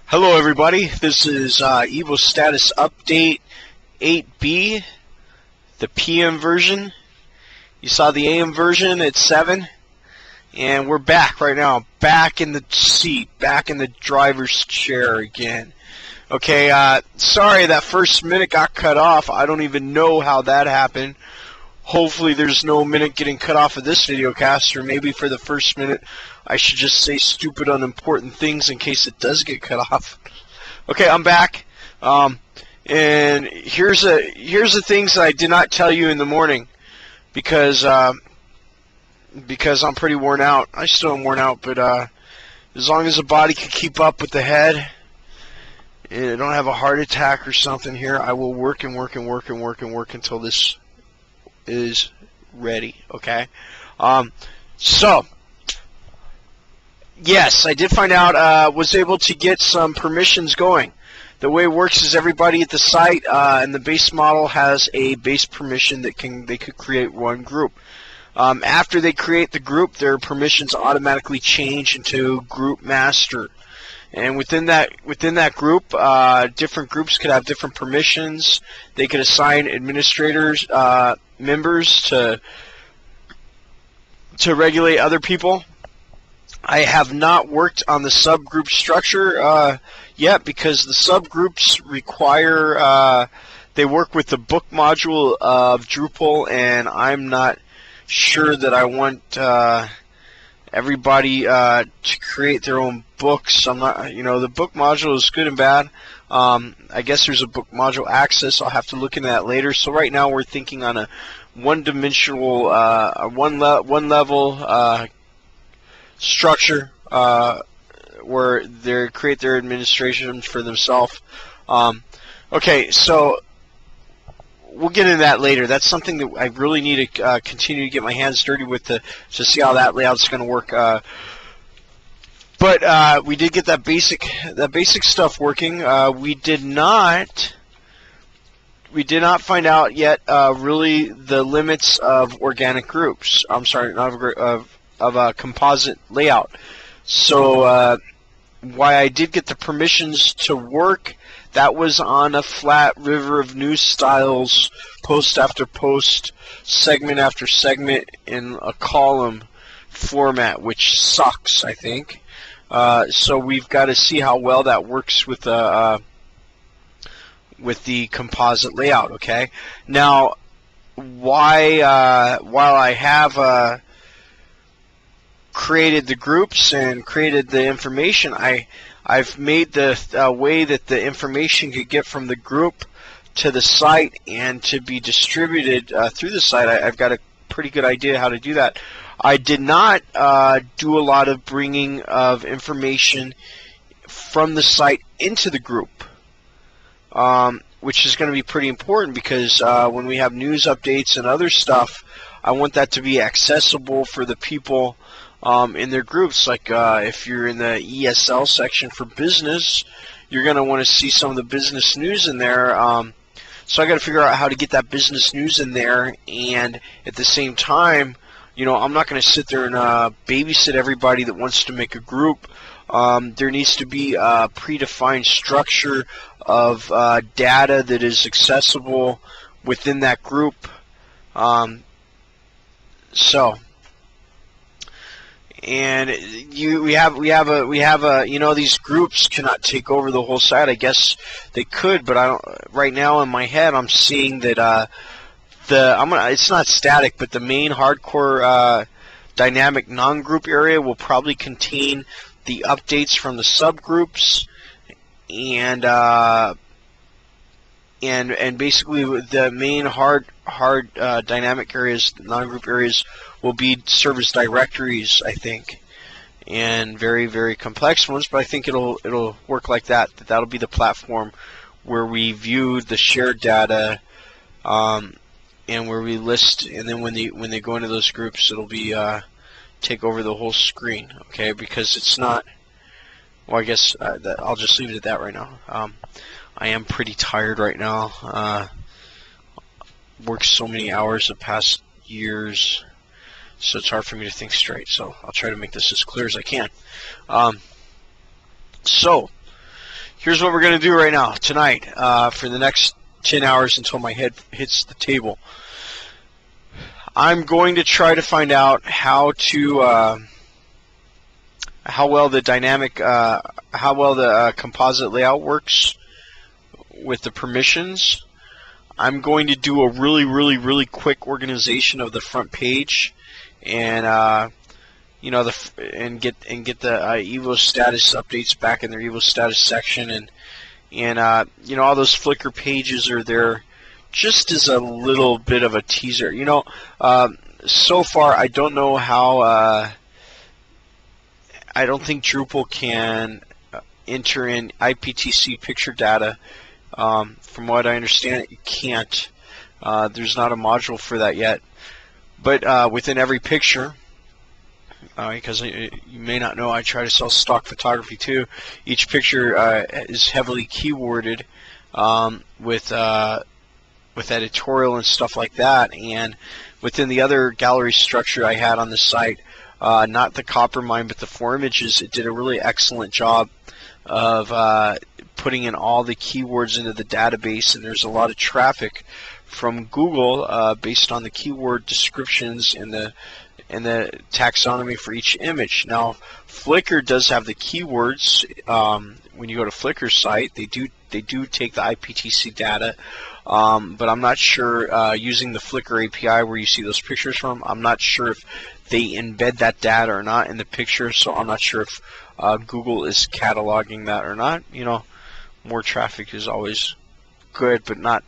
Hello everybody, this is Evostatus Update 8B, the PM version. You saw the AM version at 7, and we're back right now, back in the seat, back in the driver's chair again. Okay, sorry that first minute got cut off. I don't even know how that happened. Hopefully there's no minute getting cut off of this video cast, or maybe for the first minute I should just say stupid unimportant things in case it does get cut off. Okay, I'm back, and here's the things that I did not tell you in the morning because I'm pretty worn out. I still am worn out, but as long as the body can keep up with the head and I don't have a heart attack or something here, I will work and work and work and work and work until this is ready. Okay, so yes, I did find out, was able to get some permissions going. The way it works is everybody at the site and the base model has a base permission that they could create one group. After they create the group, their permissions automatically change into group master. And within that group, different groups could have different permissions. They could assign administrators, members to regulate other people. I have not worked on the subgroup structure yet because the subgroups require they work with the book module of Drupal, and I'm not sure that I want everybody to create their own books. I'm not, the book module is good and bad. I guess there's a book module access. I'll have to look into that later. So right now we're thinking on a one-dimensional, one level structure where they create their administration for themselves. Okay, so we'll get into that later. That's something that I really need to continue to get my hands dirty with to see how that layout's going to work. But we did get that basic stuff working. We did not find out yet really the limits of organic groups. I'm sorry, not of a composite layout. So why I did get the permissions to work, that was on a flat river of news styles, post after post, segment after segment in a column format, which sucks, I think. So we've got to see how well that works with the composite layout. Okay. Now, while I have created the groups and created the information, I've made the way that the information could get from the group to the site and to be distributed through the site. I've got a pretty good idea how to do that. I did not do a lot of bringing of information from the site into the group, which is going to be pretty important because when we have news updates and other stuff, I want that to be accessible for the people in their groups. Like if you're in the ESL section for business, you're going to want to see some of the business news in there. So I got to figure out how to get that business news in there, and at the same time, I'm not going to sit there and babysit everybody that wants to make a group. There needs to be a predefined structure of data that is accessible within that group. And we have these groups cannot take over the whole site. I guess they could, but I don't. Right now in my head, I'm seeing that it's not static, but the main hardcore dynamic non-group area will probably contain the updates from the subgroups, and basically the main hard dynamic areas, non-group areas, will be serve as directories, I think, and very, very complex ones. But I think it'll work like that. That'll be the platform where we view the shared data, and where we list. And then when they go into those groups, it'll be take over the whole screen. Okay, because it's not. Well, I guess I'll just leave it at that right now. I am pretty tired right now. Worked so many hours the past years, so it's hard for me to think straight. So I'll try to make this as clear as I can. So here's what we're going to do right now, tonight, for the next 10 hours until my head hits the table. I'm going to try to find out how well the composite layout works with the permissions. I'm going to do a really quick organization of the front page, and you know, and get the Evostatus updates back in their Evostatus section, and you know, all those Flickr pages are there just as a little bit of a teaser. You know, so far I don't know how. I don't think Drupal can enter in IPTC picture data. From what I understand, it can't. There's not a module for that yet. But within every picture, because you may not know, I try to sell stock photography too. Each picture is heavily keyworded with editorial and stuff like that. And within the other gallery structure I had on the site, not the Coppermine, but the 4images, it did a really excellent job of putting in all the keywords into the database, and there's a lot of traffic from Google based on the keyword descriptions and the taxonomy for each image. Now, Flickr does have the keywords. When you go to Flickr's site, they do take the IPTC data, but I'm not sure, using the Flickr API where you see those pictures from, I'm not sure if they embed that data or not in the picture, so I'm not sure if Google is cataloging that or not. You know, more traffic is always good, but not.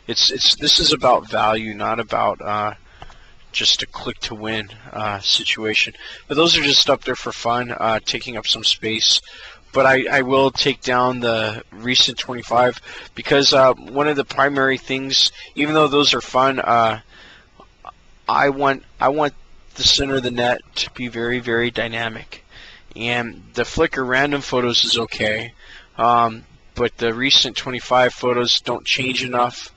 This is about value, not about just a click to win situation. But those are just up there for fun, taking up some space. But I will take down the recent 25 because one of the primary things, even though those are fun, I want the center of the net to be very dynamic. And the Flickr random photos is okay, but the recent 25 photos don't change enough,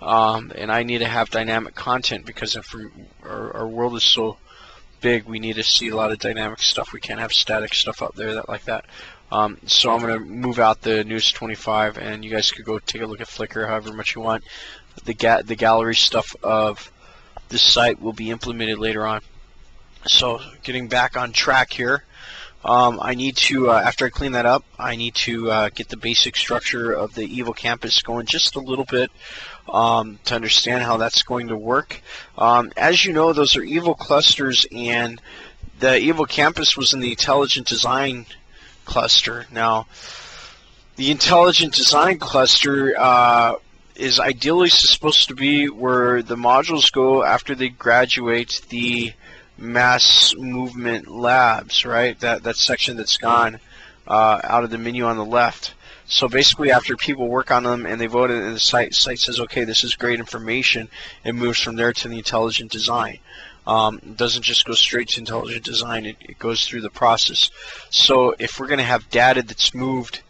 and I need to have dynamic content because our world is so big. We need to see a lot of dynamic stuff. We can't have static stuff out there like that. So I'm going to move out the newest 25, and you guys could go take a look at Flickr however much you want. The gallery stuff of this site will be implemented later on. So getting back on track here, I need to, after I clean that up, I need to get the basic structure of the Evo Campus going just a little bit to understand how that's going to work. As you know, those are Evo clusters, and the Evo Campus was in the Intelligent Design cluster. Now, the Intelligent Design cluster is ideally supposed to be where the modules go after they graduate the mass movement labs, right? That section that's gone out of the menu on the left. So basically, after people work on them and they vote it, and the site says, okay, this is great information, it moves from there to the Intelligent Design. It doesn't just go straight to Intelligent Design, it goes through the process. So if we're going to have data that's moved,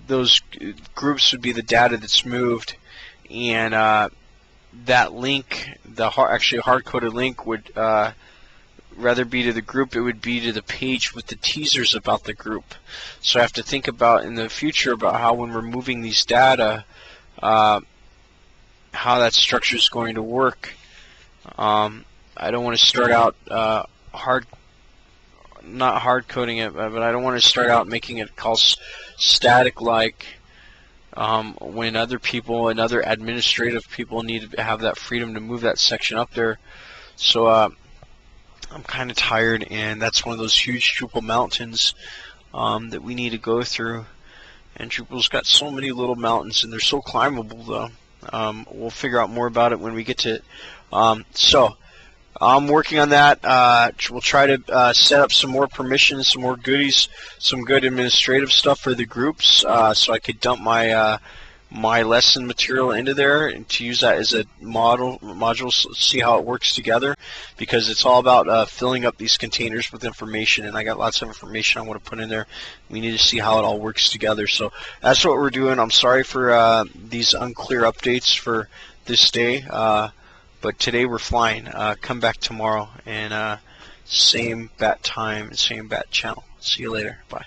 those groups would be the data that's moved, and that link, actually hard-coded link, would rather be to the group, it would be to the page with the teasers about the group. So I have to think about in the future about how, when we're moving these data, how that structure is going to work. I don't want to start out not hard coding it, but I don't want to start out making it call static like when other people and other administrative people need to have that freedom to move that section up there. So I'm kind of tired, and that's one of those huge Drupal mountains that we need to go through. And Drupal's got so many little mountains, and they're so climbable, though. We'll figure out more about it when we get to it. So I'm working on that. We'll try to set up some more permissions, some more goodies, some good administrative stuff for the groups, so I could dump my lesson material into there and to use that as a module, see how it works together, because it's all about filling up these containers with information, and I got lots of information I want to put in there. We need to see how it all works together. So that's what we're doing. I'm sorry for these unclear updates for this day, but today we're flying. Come back tomorrow, and same bat time, same bat channel. See you later. Bye.